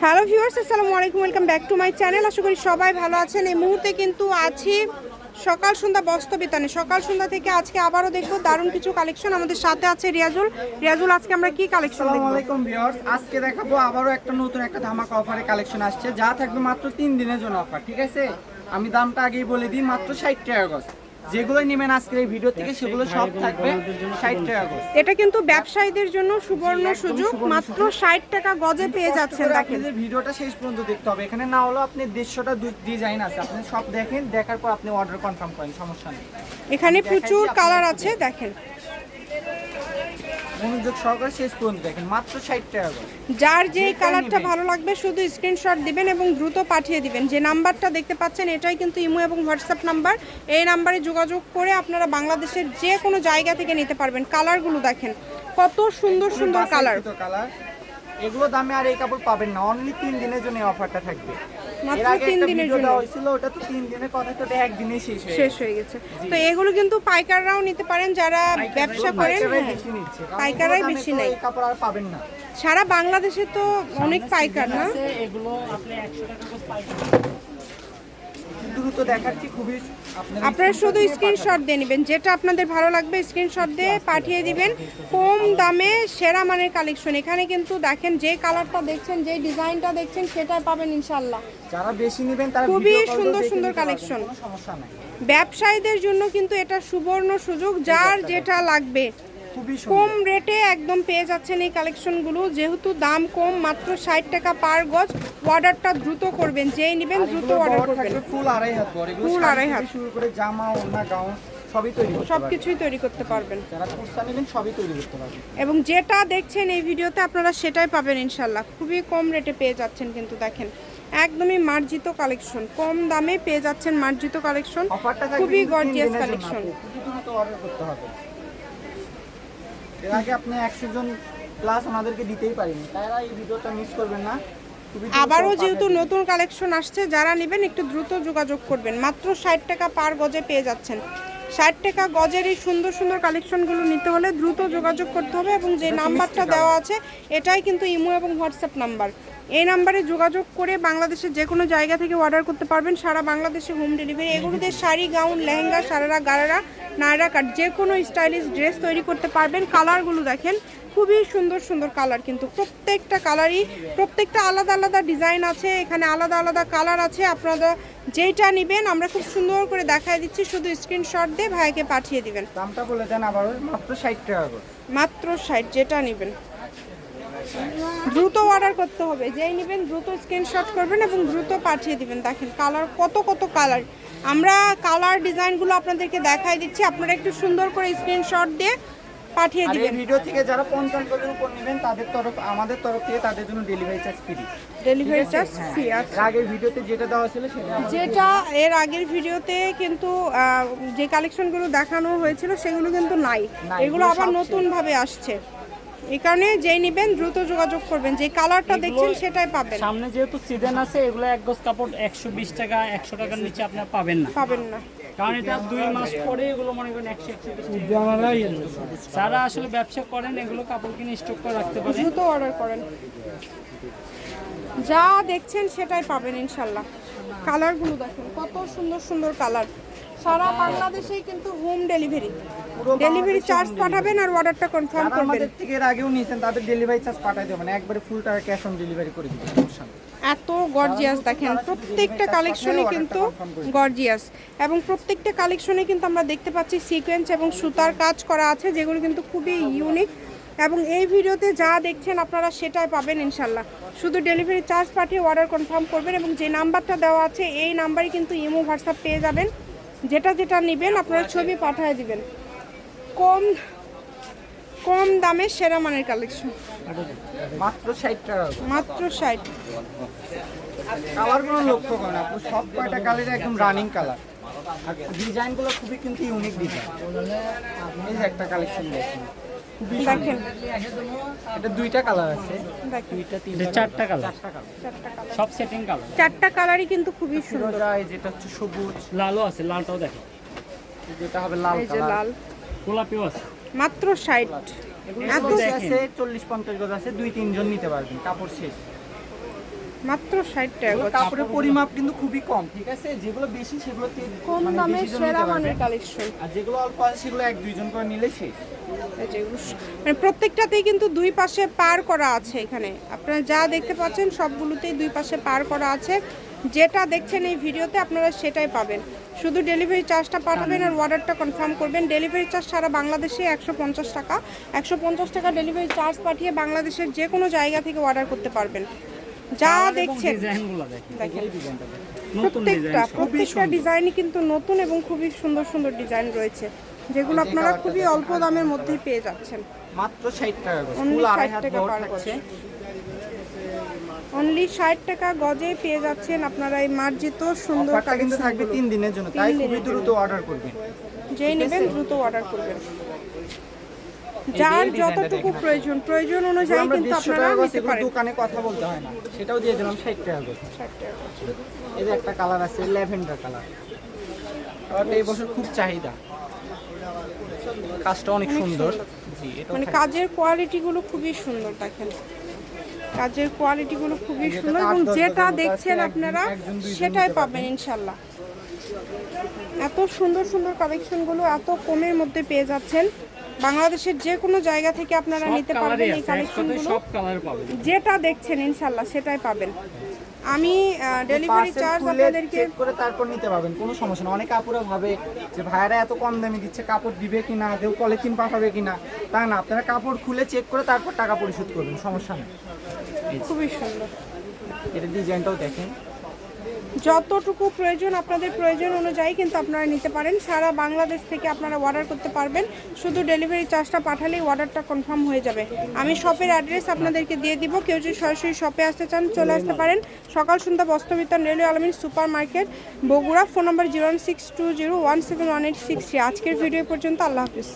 Hello viewers, আসসালামু আলাইকুম, welcome back to my channel. আশা করি সবাই ভালো আছেন। এই মুহূর্তে কিন্তু আছি সকাল সন্ধ্যা বস্ত্র বিতানে। সকাল সন্ধ্যা থেকে আজকে আবারও দেখবো দারুণ কিছু কালেকশন। আমাদের সাথে আছে রিয়াজুল, আজকে আমরা কি কালেকশন দেখব? আসসালামু আলাইকুম ভিউয়ার্স, আজকে দেখাবো আবারও একটা নতুন একটা ধামাকা অফারে কালেকশন আসছে, যা থাকবে মাত্র 3 দিনের জন্য অফার। ঠিক আছে, আমি দামটা আগেই বলে দিই, মাত্র 60 টাকা গজ। যেগুলো নেবেন আজকের এই ভিডিও থেকে সেগুলো সব থাকবে 60 টাকা গজ। এটা কিন্তু ব্যবসায়ীদের জন্য সুবর্ণ সুযোগ, মাত্র 60 টাকা গজে পেয়ে যাচ্ছেন। দেখেন, ভিডিওটা শেষ পর্যন্ত দেখতে হবে। এখানে না হলো আপনি 150টা ডিজাইন আছে, আপনি সব দেখেন, দেখার পর আপনি অর্ডার কনফার্ম করেন, সমস্যা নেই। এখানে প্রচুর কালার আছে, দেখেন মনোযোগ সহকারে শেষ পর্যন্ত দেখেন, মাত্র 60 টাকা গজ। যার যেই কালারটা ভালো লাগবে শুধু স্ক্রিনশট দিবেন এবং দ্রুত পাঠিয়ে দিবেন। যে নাম্বারটা দেখতে পাচ্ছেন এটাই কিন্তু ইমো এবং হোয়াটসঅ্যাপ নাম্বার। এই নাম্বারে যোগাযোগ করে আপনারা বাংলাদেশের যে কোনো জায়গা থেকে নিতে পারবেন। কালারগুলো দেখেন, কত সুন্দর সুন্দর কালার। এগুলো দামে আর এই কাপড় পাবেন না, অনলি 3 দিনের জন্য অফারটা থাকবে। মাত্র 3 দিনের জন্য হয়েছিল, ওটা তো 3 দিনের কথা, তো একদিনে শেষ হয়ে গেছে। তো এগুলো কিন্তু পাইকাররাও নিতে পারেন, যারা ব্যবসা করেন। পাইকাররাই বেশি নাই, এই কাপড় আর পাবেন না সারা বাংলাদেশে তো অনেক পাইকার না। এগুলো আপনি 100 টাকা করে পাইকার দ্রুত দেখাচ্ছি, খুবই আপনারা শুধু স্ক্রিনশট দিয়ে নেবেন, যেটা আপনাদের ভালো লাগবে স্ক্রিনশট দিয়ে পাঠিয়ে দিবেন। কম দামে সেরা মানের কালেকশন। এখানে কিন্তু দেখেন, যে কালারটা দেখছেন, যে ডিজাইনটা দেখছেন সেটাই পাবেন ইনশাআল্লাহ। যারা বেশি নেবেন তারা খুবই সুন্দর সুন্দর কালেকশন। কোনো সমস্যা নাই। ব্যবসায়ীদের জন্য কিন্তু এটা সুবর্ণ সুযোগ, যার যেটা লাগবে কম রেটে একদম পেয়ে যাচ্ছেন এই কালেকশনগুলো। যেহেতু দাম কম, মাত্র 60 টাকা পার গজ। অর্ডারটা দ্রুত করবেন, যেই নেবেন দ্রুত অর্ডার করবেন। ফুল আড়াই হাত বড়, এগুলো ফুল আড়াই হাত শুরু করে জামা, ওড়না, গাউন সবই তৈরি করতে পারবেন। সবকিছুই তৈরি করতে পারবেন। যারা কুর্তা নেবেন সবই তৈরি করতে পারবেন। এবং যেটা দেখছেন এই ভিডিওতে আপনারা সেটাই পাবেন ইনশাআল্লাহ। খুবই কম রেটে পেয়ে যাচ্ছেন কিন্তু দেখেন, একদমই মার্জিত কালেকশন। কম দামে পেয়ে যাচ্ছেন মার্জিত কালেকশন, খুবই গর্জিয়াস কালেকশন। অর্ডার করতে হবে। এর আগে আপনি 100 জন প্লাস ওনাদেরকে দিতেই পারেন, তারা এই ভিডিওটা মিস করবেন না। আবারও যেহেতু নতুন কালেকশন আসছে, যারা নেবেন একটু দ্রুত যোগাযোগ করবেন। মাত্র 60 টাকা পার গজে পেয়ে যাচ্ছেন। 60 টাকা গজের এই সুন্দর সুন্দর কালেকশনগুলো নিতে হলে দ্রুত যোগাযোগ করতে হবে। এবং যে নাম্বারটা দেওয়া আছে এটাই কিন্তু ইমো এবং হোয়াটসঅ্যাপ নাম্বার। এই নাম্বারে যোগাযোগ করে বাংলাদেশের যে কোনো জায়গা থেকে অর্ডার করতে পারবেন, সারা বাংলাদেশে হোম ডেলিভারি। এগুলোতে শাড়ি, গাউন, লেহেঙ্গা, সারারা, গারারা, নায়রা কাট, যে কোনো স্টাইলিশ ড্রেস তৈরি করতে পারবেন। কালারগুলো দেখেন, খুবই সুন্দর সুন্দর কালার, কিন্তু প্রত্যেকটা কালারই প্রত্যেকটা আলাদা আলাদা ডিজাইন আছে, এখানে আলাদা আলাদা কালার আছে। আপনারা যেইটা নেবেন আমরা খুব সুন্দর করে দেখাই দিচ্ছি, শুধু স্ক্রিনশট দিয়ে ভাইকে পাঠিয়ে দিবেন। দামটা বলে দেন আবার, মাত্র 60 টাকা করে। মাত্র 60, যেটা নেবেন দ্রুত অর্ডার করতে হবে। যেই নেবেন দ্রুত স্ক্রিনশট করবেন এবং দ্রুত পাঠিয়ে দিবেন। দেখেন কালার, কত কত কালার। আমরা কালার ডিজাইনগুলো আপনাদেরকে দেখাই দিচ্ছি, আপনারা একটু সুন্দর করে স্ক্রিনশট দিয়ে পাঠিয়ে দিবেন। এই ভিডিও থেকে যারা 50 গজের উপর নেবেন তাদের আমাদের তরফ থেকে তাদের জন্য delivery charge free. Delivery charge free আছে। আগের ভিডিওতে যেটা দেওয়া ছিল যেটা এর আগের ভিডিওতে কিন্তু যে কালেকশনগুলো দেখানো হয়েছিল সেগুলো কিন্তু নাই, এগুলো আবার নতুন ভাবে আসছে। এই কারণে যেই নেবেন দ্রুত যোগাযোগ করবেন, যে কালারটা দেখছেন সেটাই পাবেন। সামনে যেহেতু সিজন আছে, এগুলো এক গজ কাপড় 120 টাকা, 100 টাকার নিচে আপনারা পাবেন না। কারণ এটা 2 মাস পরে এগুলো মনে করেন 100-120 টাকা। যারা আসলে ব্যবসা করেন এগুলো কাপড় কিনে স্টক করে রাখতে পারেন, দ্রুত অর্ডার করেন। যা দেখছেন সেটাই পাবেন ইনশাল্লাহ। কালারগুলো দেখেন, কত সুন্দর সুন্দর কালার। সারা বাংলাদেশেই কিন্তু হোম ডেলিভারি, ডেলিভারি চার্জ পাঠাবেন আর অর্ডারটা কনফার্ম করবেন। আমাদের থেকে এর আগেও নিয়েছেন, তাদের ডেলিভারি চার্জ পাঠিয়ে দেবেন, একবারে ফুল টাকা ক্যাশ অন ডেলিভারি করে দিবেন। এত গর্জিয়াস দেখেন, প্রত্যেকটা কালেকশনে কিন্তু গর্জিয়াস। এবং প্রত্যেকটা কালেকশনে কিন্তু আমরা দেখতে পাচ্ছি সিকোয়েন্স এবং সুতার কাজ করা আছে, যেগুলো কিন্তু খুবই ইউনিক। এবং এই ভিডিওতে যা দেখছেন আপনারা সেটাই পাবেন ইনশাল্লাহ। শুধু ডেলিভারি চার্জ পাঠিয়ে অর্ডার কনফার্ম করবেন এবং যে নাম্বারটা দেওয়া আছে এই নাম্বারে কিন্তু ইমো, হোয়াটসঅ্যাপ পেয়ে যাবেন। যেটা যেটা নেবেন আপনারা ছবি পাঠিয়ে দিবেন। কম কম দামে সেরা মানের কালেকশন, মাত্র 60 টাকা। মাত্র 60। কালারগুলো লক্ষ্য করেন আপনি, সব কয়টা কালার একদম রানিং কালার। আর ডিজাইনগুলো খুবই কিন্তু ইউনিক ডিজাইন। এই যে একটা কালেকশন দেখেন, দেখেন এটা 2টা কালার আছে, এটা 4টা কালার, সব সেটিং কালার। 4টা কালারই কিন্তু খুবই সুন্দর। এই যেটা হচ্ছে সবুজ, লালও আছে, লালটাও দেখেন, যেটা হবে লাল এই যে কালার, লাল। গোলাপিও আছে। মাত্র 60। এত আছে 40-50 গজ আছে, 2-3 জন নিতে পারবেন, কাপড় শেষ। মাত্র 60 টাকা এগুলো গজ। কাপড়ের পরিমাপ কিন্তু খুবই কম, ঠিক আছে? যেগুলো বেশি সেগুলো কম দামে সেরা মানের কালেকশন। আর যেগুলো অল্প আছে সেগুলো 1-2 জন করে নিলে শেষ। এই যে এগুলো মানে প্রত্যেকটাতেই কিন্তু দুই পাশে পার করা আছে। এখানে আপনারা যা দেখতে পাচ্ছেন সবগুলোতেই দুই পাশে পার করা আছে। যেটা দেখছেন এই ভিডিওতে আপনারা সেটাই পাবেন। শুধু ডেলিভারি চার্জটা পাঠাবেন আর অর্ডারটা কনফার্ম করবেন। ডেলিভারি চার্জ সারা বাংলাদেশে 150 টাকা। 150 টাকা ডেলিভারি চার্জ পাঠিয়ে বাংলাদেশের যে কোনো জায়গা থেকে অর্ডার করতে পারবেন। যা দেখছেন ডিজাইনগুলো দেখেন, দেখেন এই ডিজাইনটা দেখেন, নতুন প্রত্যেকটা ডিজাইন, ডিজাইনই কিন্তু নতুন এবং খুবই সুন্দর সুন্দর ডিজাইন রয়েছে, যেগুলো আপনারা খুবই অল্প দামের মধ্যেই পেয়ে যাচ্ছেন। মাত্র 60 টাকা গজ, Only ফুল 60 আড়াই হাত টাকা বড় পার গজ। থাকছে। অনলি 60 টাকা গজে পেয়ে যাচ্ছেন আপনারা এই মার্জিত সুন্দর অফারটা কিন্তু থাকবে 3 দিনের জন্য, তাই খুবই দ্রুত অর্ডার করবেন। যেই নেবেন দ্রুত অর্ডার করবেন। যার যতটুকু প্রয়োজন অনুযায়ী আমরা কিন্তু 150 আপনারা টাকা গজ, নিতে এগুলো পারেন। দোকানে কথা বলতে হয় না, সেটাও দিয়ে দিলাম 60 টাকা গজ। 60 টাকা গজ। এই যে একটা কালার আছে ল্যাভেন্ডার কালার, আর এই বছর খুব চাহিদা, কাজটা অনেক সুন্দর। জি, এটা মানে কাজের কোয়ালিটি গুলো খুবই সুন্দর, দেখেন কাজের কোয়ালিটি গুলো খুবই সুন্দর এবং যেটা দেখছেন আপনারা সেটাই পাবেন ইনশাল্লাহ। এত সুন্দর সুন্দর কালেকশন গুলো এত কমের মধ্যে পেয়ে যাচ্ছেন। বাংলাদেশের যে কোনো জায়গা থেকে আপনারা নিতে পারবেন এই কালেকশন গুলো। সব কালার পাবেন, যেটা দেখছেন ইনশাল্লাহ সেটাই পাবেন। আমি ডেলিভারি চার্জ আপনাদেরকে চেক করে তারপর নিতে পারবেন, কোনো সমস্যা না। অনেক আপুরা ভাবে যে ভাইরা এত কম দামে দিচ্ছে, কাপড় দিবে কিনা, কেউ পলিথিন পাঠাবে কিনা, তা না। আপনারা কাপড় খুলে চেক করে তারপর টাকা পরিশোধ করবেন, সমস্যা নেই। খুবই সুন্দর। এটা ডিজাইনটাও দেখেন, যতটুকু প্রয়োজন আপনাদের প্রয়োজন অনুযায়ী কিন্তু আপনারা নিতে পারেন। সারা বাংলাদেশ থেকে আপনারা অর্ডার করতে পারবেন, শুধু ডেলিভারি চার্জটা পাঠালেই অর্ডারটা কনফার্ম হয়ে যাবে। আমি শপের অ্যাড্রেস আপনাদেরকে দিয়ে দিব, কেউ যদি সরাসরি শপে আসতে চান চলে আসতে পারেন। সকাল সন্ধ্যা বস্ত্রবিতান, রেলওয়ে আলমিন সুপার মার্কেট, বগুড়া। ফোন নম্বর 01620171863। আজকের ভিডিও পর্যন্ত, আল্লাহ হাফিজ।